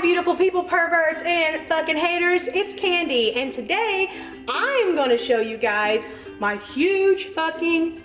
beautiful people, perverts, and fucking haters. It's Kandi, and today I'm gonna show you guys my huge fucking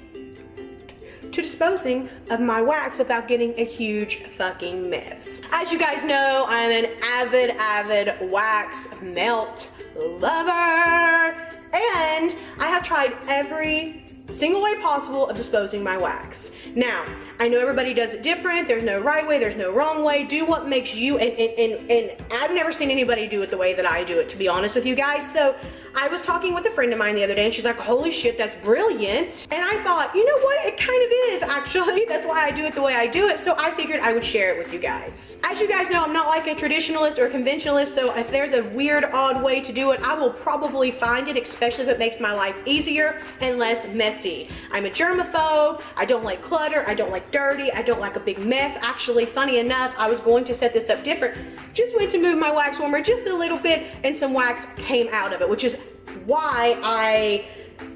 to disposing of my wax without getting a huge fucking mess. As you guys know, I'm an avid wax melt lover, and I have tried every single way possible of disposing my wax. Now, I know everybody does it different. There's no right way, there's no wrong way. Do what makes you, and I've never seen anybody do it the way that I do it, to be honest with you guys. So I was talking with a friend of mine the other day, and she's like, holy shit, that's brilliant. And I thought, you know what, it kind of is actually. That's why I do it the way I do it. So I figured I would share it with you guys. As you guys know, I'm not like a traditionalist or a conventionalist, so if there's a weird, odd way to do it, I will probably find it, especially if it makes my life easier and less messy. I'm a germaphobe. I don't like clutter. I don't like dirty. I don't like a big mess. Actually, funny enough, I was going to set this up different. Just went to move my wax warmer just a little bit, and some wax came out of it, which is why I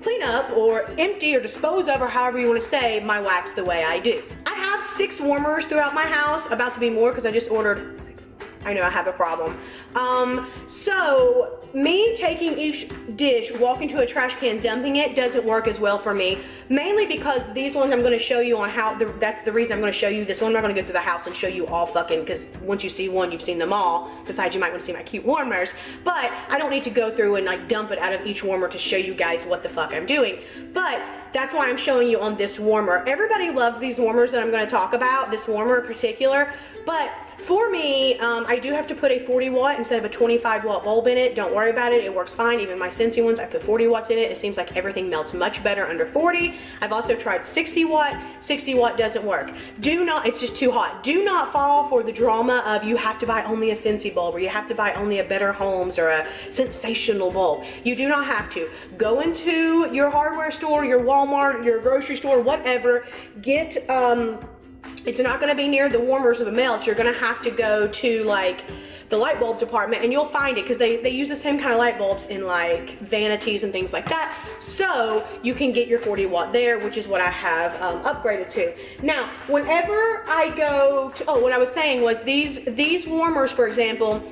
clean up or empty or dispose of, or however you want to say, my wax the way I do. I have 6 warmers throughout my house, about to be more because I just ordered 6. I know I have a problem. So me taking each dish, walking to a trash can, dumping it, doesn't work as well for me. Mainly because these ones I'm going to show you on how, that's the reason I'm going to show you this one. I'm not going to go through the house and show you all fucking, because once you see one, you've seen them all. Besides, you might want to see my cute warmers. But I don't need to go through and like dump it out of each warmer to show you guys what the fuck I'm doing. But that's why I'm showing you on this warmer. Everybody loves these warmers that I'm going to talk about, this warmer in particular. But for me, I do have to put a 40 watt instead of a 25 watt bulb in it. Don't worry about it, it works fine. Even my Scentsy ones, I put 40 watts in it. It seems like everything melts much better under 40. I've also tried 60 watt. 60 watt doesn't work. Do not, it's just too hot. Do not fall for the drama of you have to buy only a Scentsy bulb, or you have to buy only a Better Homes or a Sensational bulb. You do not have to. Go into your hardware store, your Walmart, your grocery store, whatever. Get, it's not going to be near the warmers or the melts. You're going to have to go to like the light bulb department, and you'll find it because they use the same kind of light bulbs in like vanities and things like that. So you can get your 40 watt there, which is what I have upgraded to. Now, whenever I go to, oh, what I was saying was these warmers, for example,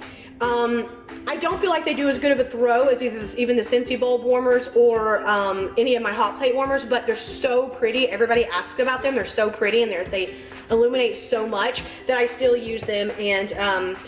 I don't feel like they do as good of a throw as even the Scentsy bulb warmers or any of my hot plate warmers, but they're so pretty. Everybody asks about them. They're so pretty, and they illuminate so much that I still use them. And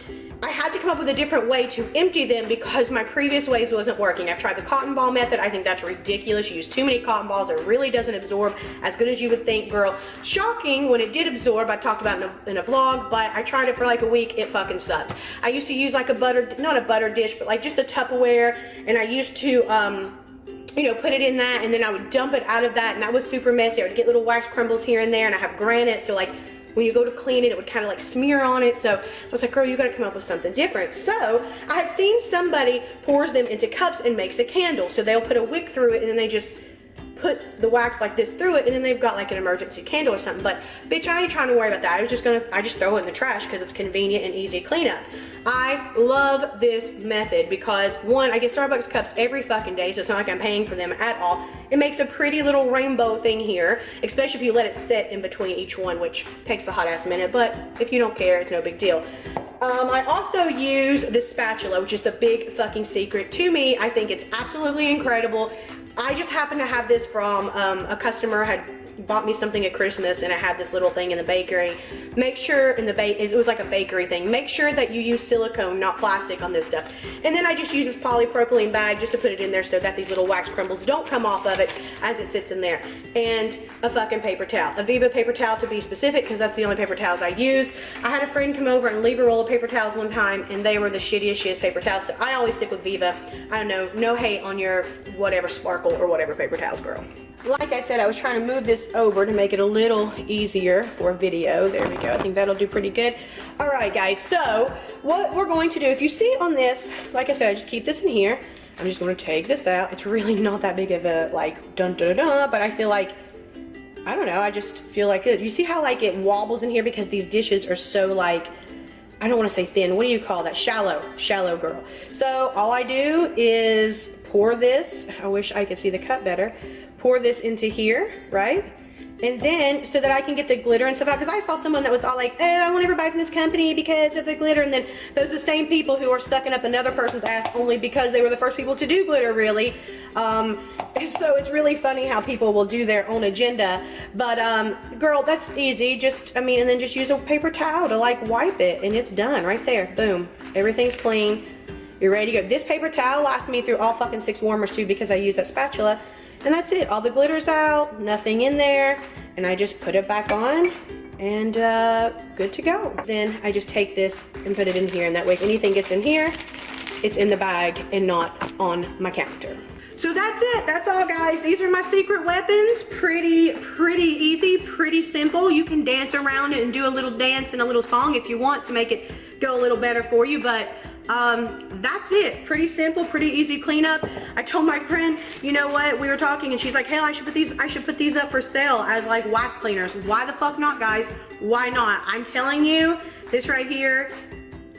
I had to come up with a different way to empty them because my previous ways wasn't working. I've tried the cotton ball method. I think that's ridiculous. You use too many cotton balls. It really doesn't absorb as good as you would think, girl. Shocking when it did absorb. I talked about it in a vlog, but I tried it for like a week. It fucking sucked. I used to use like a not a butter dish, but like just a Tupperware, and I used to you know, put it in that, and then I would dump it out of that, and that was super messy. I would get little wax crumbles here and there, and I have granite, so like when you go to clean it, it would kind of like smear on it. So I was like, girl, you gotta come up with something different. So I had seen somebody pours them into cups and makes a candle. So they'll put a wick through it, and then they just put the wax like this through it, and then they've got like an emergency candle or something. But bitch, I ain't trying to worry about that. I just throw it in the trash because it's convenient and easy cleanup. I love this method because one, I get Starbucks cups every fucking day, so it's not like I'm paying for them at all. It makes a pretty little rainbow thing here, especially if you let it sit in between each one, which takes a hot ass minute, but if you don't care, it's no big deal. I also use this spatula, which is the big fucking secret to me. I think it's absolutely incredible. I just happen to have this from a customer had bought me something at Christmas, and I had this little thing in the bakery. Make sure it was like a bakery thing. Make sure that you use silicone, not plastic, on this stuff. And then I just use this polypropylene bag just to put it in there so that these little wax crumbles don't come off of it as it sits in there. And a fucking paper towel, a Viva paper towel to be specific, because that's the only paper towels I use. I had a friend come over and leave a roll of paper towels one time, and they were the shittiest paper towels. So I always stick with Viva. I don't know, no hate on your whatever Sparkle or whatever paper towels, girl. Like I said, I was trying to move this over to make it a little easier for video. There we go. I think that'll do pretty good. All right, guys. So what we're going to do, if you see on this, like I said, I just keep this in here. I'm just going to take this out. It's really not that big of a like dun dun dun, but I feel like, I don't know, I just feel like it. You see how like it wobbles in here because these dishes are so like, I don't want to say thin. What do you call that? Shallow, girl. So all I do is pour this. I wish I could see the cup better. Pour this into here, right? And then, so that I can get the glitter and stuff out, because I saw someone that was all like, oh, I won't ever buy from this company because of the glitter. And then those are the same people who are sucking up another person's ass only because they were the first people to do glitter, really. So it's really funny how people will do their own agenda. But girl, that's easy. Just, and then just use a paper towel to like wipe it, and it's done right there. Boom. Everything's clean. You're ready to go. This paper towel lasts me through all fucking 6 warmers too, because I use that spatula. And that's it. All the glitter's out, nothing in there, and I just put it back on, and good to go. Then I just take this and put it in here, and that way if anything gets in here, it's in the bag and not on my counter. So that's it. That's all, guys. These are my secret weapons. Pretty easy, pretty simple. You can dance around it and do a little dance and a little song if you want to make it go a little better for you, but that's it. Pretty simple, pretty easy cleanup. I told my friend, you know what, we were talking and she's like, hey, I should put these up for sale as like wax cleaners. Why the fuck not, guys? Why not? I'm telling you, this right here,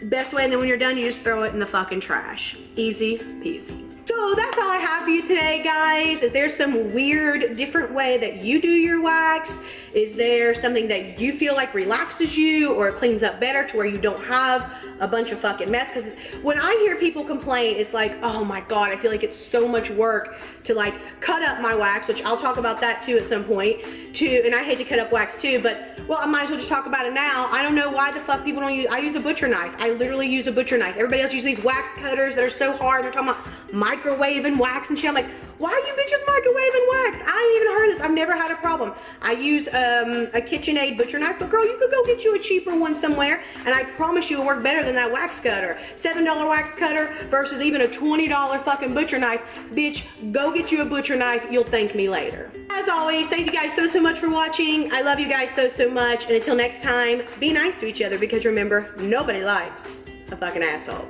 best way, and then when you're done, you just throw it in the fucking trash. Easy peasy. So that's all I have for you today, guys. Is there some weird, different way that you do your wax? Is there something that you feel like relaxes you or cleans up better to where you don't have a bunch of fucking mess? Because when I hear people complain, it's like, oh my God, I feel like it's so much work to like cut up my wax, which I'll talk about that too at some point, and I hate to cut up wax too, but well, I might as well just talk about it now. I don't know why the fuck people don't use, I use a butcher knife. I literally use a butcher knife. Everybody else uses these wax cutters that are so hard. They're talking about microwaving wax and shit. I'm like, why are you bitches microwaving wax? I ain't even heard of this. I've never had a problem. I use a KitchenAid butcher knife, but girl, you could go get you a cheaper one somewhere, and I promise you it'll work better than that wax cutter. $7 wax cutter versus even a $20 fucking butcher knife. Bitch, go get you a butcher knife. You'll thank me later. As always, thank you guys so much for watching. I love you guys so much, and until next time, be nice to each other, because remember, nobody likes a fucking asshole.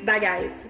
Bye, guys.